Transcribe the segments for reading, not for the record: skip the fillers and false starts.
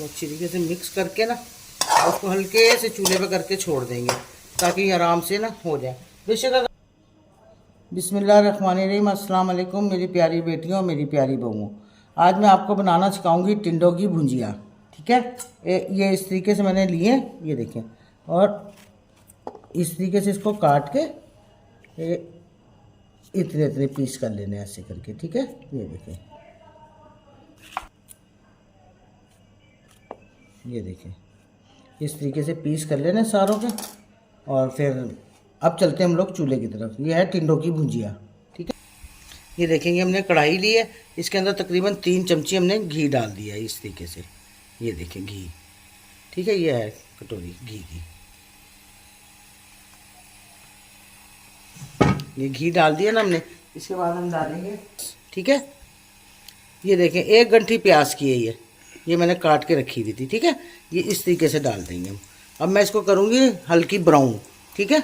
इसको अच्छी तरीके से मिक्स करके ना उसको हल्के से चूल्हे पे करके छोड़ देंगे ताकि आराम से ना हो जाए। बेशक बिस्मिल्लाहिर्रहमानिर्रहीम, अस्सलाम वालेकुम मेरी प्यारी बेटियों और मेरी प्यारी बहुओं। आज मैं आपको बनाना सिखाऊंगी टिंडों की भुंजिया। ठीक है, ये इस तरीके से मैंने लिए, ये देखें, और इस तरीके से इसको काट के इतने इतने पीस कर लेने ऐसे करके। ठीक है, ये देखें, ये देखें, इस तरीके से पीस कर लेने सारों के। और फिर अब चलते हैं हम लोग चूल्हे की तरफ। ये है टिंडों की भुंजिया। ठीक है, ये देखेंगे, हमने कढ़ाई ली है, इसके अंदर तकरीबन 3 चमची हमने घी डाल दिया है इस तरीके से। ये देखें घी, ठीक है, ये है कटोरी घी की। ये घी डाल दिया ना हमने, इसके बाद हम डालेंगे, ठीक है, ये देखें 1 गंठी प्याज की है ये मैंने काट के रखी हुई थी। ठीक है, ये इस तरीके से डाल देंगे हम। अब मैं इसको करूँगी हल्की ब्राउन। ठीक है,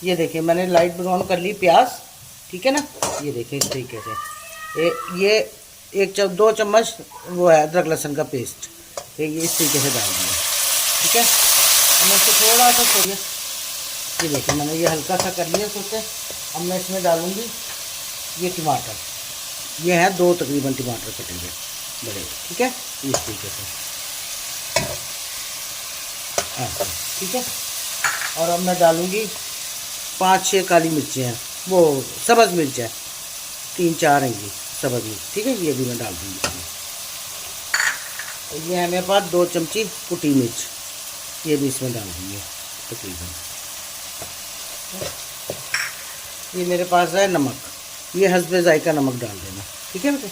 ये देखिए मैंने लाइट ब्राउन कर ली प्याज। ठीक है ना, ये देखिए इस तरीके से। ये 2 चम्मच वो है अदरक लहसुन का पेस्ट, ये इस तरीके से डाल दिया। ठीक है, अब मैं इसको थोड़ा सा छोड़िए, ये देखिए मैंने ये हल्का सा कर लिया सोचे। अब मैं इसमें डालूँगी ये टमाटर, ये हैं 2 तकरीबन टमाटर कटेंगे बड़े। ठीक है, इस तरीके से ऐसे। ठीक है, और अब मैं डालूँगी 5-6 काली मिर्चें हैं, वो सब्ज़ मिर्च है, 3-4 हैं ये सब्ज़ मिर्च। ठीक है, ये भी मैं डाल दूँगी इसमें। ये है मेरे पास 2 चमची कुटी मिर्च, ये भी इसमें डाल दूँगी तकरीबन। ये मेरे पास है नमक, ये हस्बे जायका नमक डाल देना। ठीक है बेटे,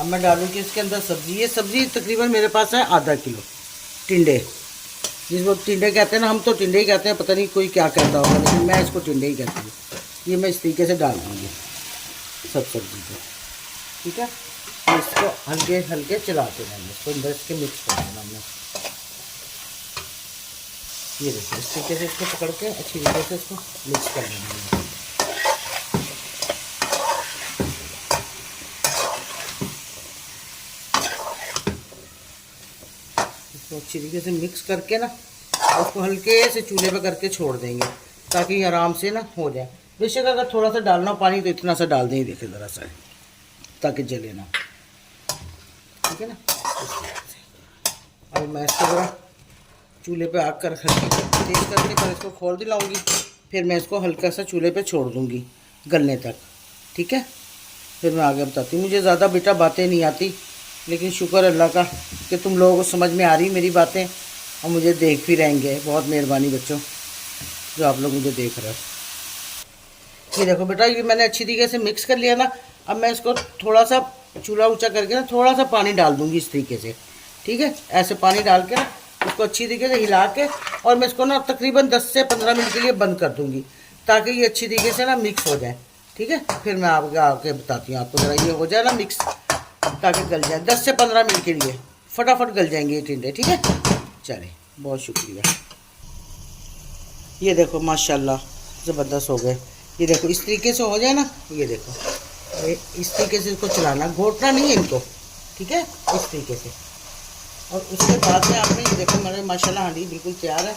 अब मैं डालूँगी इसके अंदर सब्ज़ी। ये सब्ज़ी तकरीबन मेरे पास है आधा किलो टिंडे, जिसको टिंडे कहते हैं ना, हम तो टिंडे ही कहते हैं, पता नहीं कोई क्या कहता होगा, लेकिन मैं इसको टिंडे ही कहती हूँ। ये मैं इस तरीके से डाल दूँगी सब सब्ज़ी को। ठीक है, इसको हल्के हल्के चलाते रहना, इसको अंदर इसके मिक्स कर देना हमने। ये देखिए इस तरीके से इसको पकड़ के अच्छी तरीके से इसको मिक्स कर लेना। इसको अच्छी तरीके से मिक्स करके ना उसको हल्के से चूल्हे पे करके छोड़ देंगे ताकि आराम से ना हो जाए। बेशक अगर थोड़ा सा डालना पानी तो इतना सा डाल दें, देखे ज़रा सा, ताकि जले ना। ठीक है ना, अब मैं इसको ज़रा चूल्हे पे आग कर तेज़ करके पर इसको खोल दिलाऊंगी, फिर मैं इसको हल्का सा चूल्हे पे छोड़ दूंगी गलने तक। ठीक है, फिर मैं आगे बताती हूँ। मुझे ज़्यादा बेटा बातें नहीं आती, लेकिन शुक्र अल्लाह का कि तुम लोगों को समझ में आ रही मेरी बातें और मुझे देख भी रहेंगे। बहुत मेहरबानी बच्चों जो आप लोग मुझे देख रहे हो। ये देखो बेटा, ये मैंने अच्छी तरीके से मिक्स कर लिया ना। अब मैं इसको थोड़ा सा चूल्हा ऊँचा करके ना थोड़ा सा पानी डाल दूँगी इस तरीके से। ठीक है, ऐसे पानी डाल के ना उसको अच्छी तरीके से हिला के, और मैं इसको ना तकरीबन 10 से 15 मिनट के लिए बंद कर दूँगी ताकि ये अच्छी तरीके से ना मिक्स हो जाए। ठीक है, फिर मैं आपके आके बताती हूँ आपको, ज़रा ये हो जाए ना मिक्स ताकि गल जाए। 10 से 15 मिनट के लिए फटाफट गल जाएंगे ये टिंडे। ठीक है, चलिए, बहुत शुक्रिया। ये देखो माशाल्लाह ज़बरदस्त हो गए। ये देखो इस तरीके से हो जाए ना, ये देखो इस तरीके से इसको चलाना, घोटना नहीं है इनको। ठीक है, इस तरीके से। और उसके बाद में आपने ये देखो मेरे माशाल्लाह हांडी बिल्कुल तैयार है।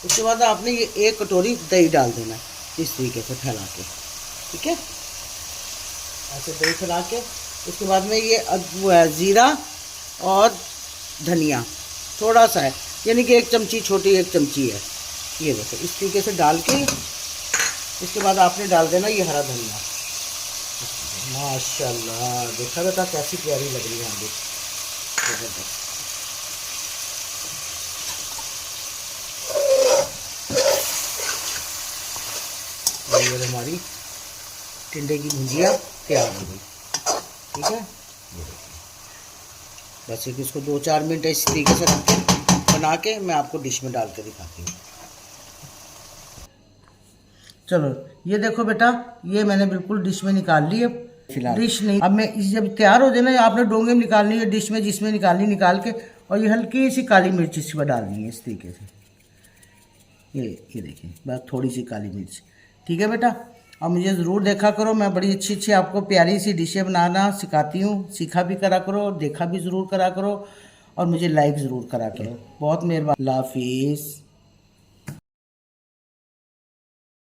उसके बाद आपने ये 1 कटोरी दही डाल देना इस तरीके से फैला के। ठीक है, ऐसे दही फैला के उसके बाद में ये वो है ज़ीरा और धनिया थोड़ा सा है, यानी कि 1 चमची, छोटी 1 चमची है। ये देखो इस तरीके से डाल के इसके बाद आपने डाल देना ये हरा धनिया। माशाल्लाह देखा बेटा कैसी प्यारी लग रही है हांडी, ज़बरदस्त। ये हमारी टिंडे की भुंजिया तैयार हो गई। ठीक है, ये देखिए, बस एक इसको 2-4 मिनट इस तरीके से रख के बना के मैं आपको डिश में डाल के दिखाती हूँ। चलो ये देखो बेटा, ये मैंने बिल्कुल डिश में निकाल ली है। फिलहाल डिश नहीं, अब मैं इस जब तैयार हो जाए ना, आपने डोंगे में निकालनी है, डिश में जिसमें निकालनी निकाल के, और ये हल्की सी काली मिर्च इसमें डालनी है इस तरीके से। ये देखिए बस थोड़ी सी काली मिर्च। ठीक है बेटा, और मुझे ज़रूर देखा करो, मैं बड़ी अच्छी अच्छी आपको प्यारी सी डिशें बनाना सिखाती हूँ, सीखा भी करा करो, देखा भी ज़रूर करा करो और मुझे लाइक ज़रूर करा करो। बहुत मेहरबानी, अल्लाह हाफिज़।